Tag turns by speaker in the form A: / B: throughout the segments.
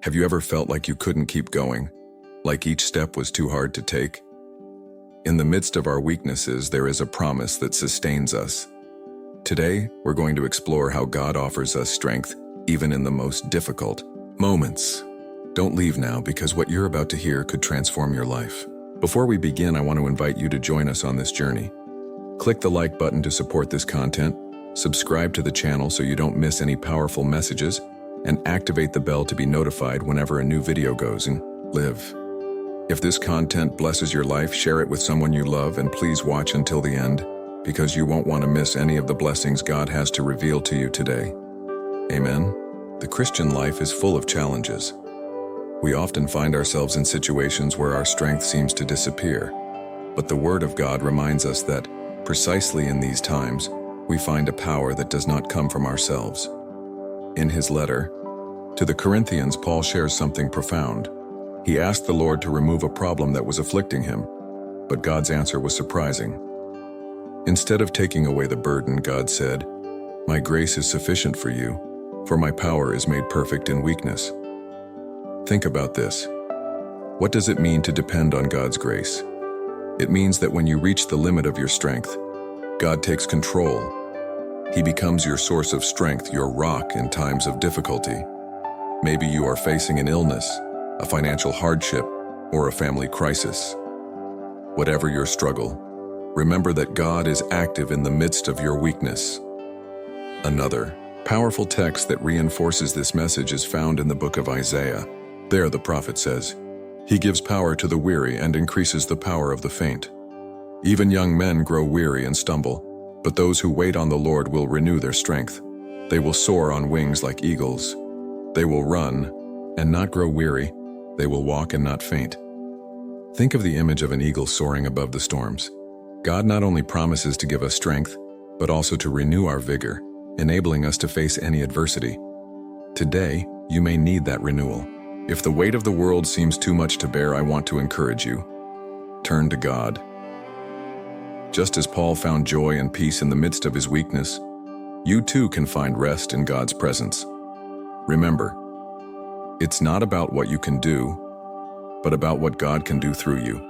A: Have you ever felt like you couldn't keep going, like each step was too hard to take? In the midst of our weaknesses, there is a promise that sustains us. Today, we're going to explore how God offers us strength, even in the most difficult moments. Don't leave now, because what you're about to hear could transform your life. Before we begin, I want to invite you to join us on this journey. Click the like button to support this content, subscribe to the channel so you don't miss any powerful messages, and activate the bell to be notified whenever a new video goes live. If this content blesses your life, share it with someone you love, and please watch until the end, because you won't want to miss any of the blessings God has to reveal to you today. Amen. The Christian life is full of challenges. We often find ourselves in situations where our strength seems to disappear, but the Word of God reminds us that, precisely in these times, we find a power that does not come from ourselves. In his letter to the Corinthians, Paul shares something profound. He asked the Lord to remove a problem that was afflicting him, but God's answer was surprising. Instead of taking away the burden, God said, "My grace is sufficient for you, for my power is made perfect in weakness." Think about this. What does it mean to depend on God's grace? It means that when you reach the limit of your strength, God takes control. He becomes your source of strength, your rock in times of difficulty. Maybe you are facing an illness, a financial hardship, or a family crisis. Whatever your struggle, remember that God is active in the midst of your weakness. Another powerful text that reinforces this message is found in the book of Isaiah. There the prophet says, "He gives power to the weary and increases the power of the faint. Even young men grow weary and stumble, but those who wait on the Lord will renew their strength. They will soar on wings like eagles. They will run and not grow weary. They will walk and not faint." Think of the image of an eagle soaring above the storms. God not only promises to give us strength, but also to renew our vigor, enabling us to face any adversity. Today, you may need that renewal. If the weight of the world seems too much to bear, I want to encourage you. Turn to God. Just as Paul found joy and peace in the midst of his weakness, you too can find rest in God's presence. Remember, it's not about what you can do, but about what God can do through you.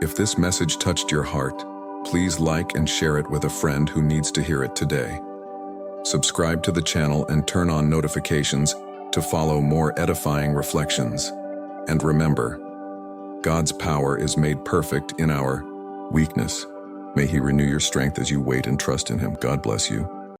A: If this message touched your heart, please like and share it with a friend who needs to hear it today. Subscribe to the channel and turn on notifications to follow more edifying reflections. And remember, God's power is made perfect in our weakness. May He renew your strength as you wait and trust in Him. God bless you.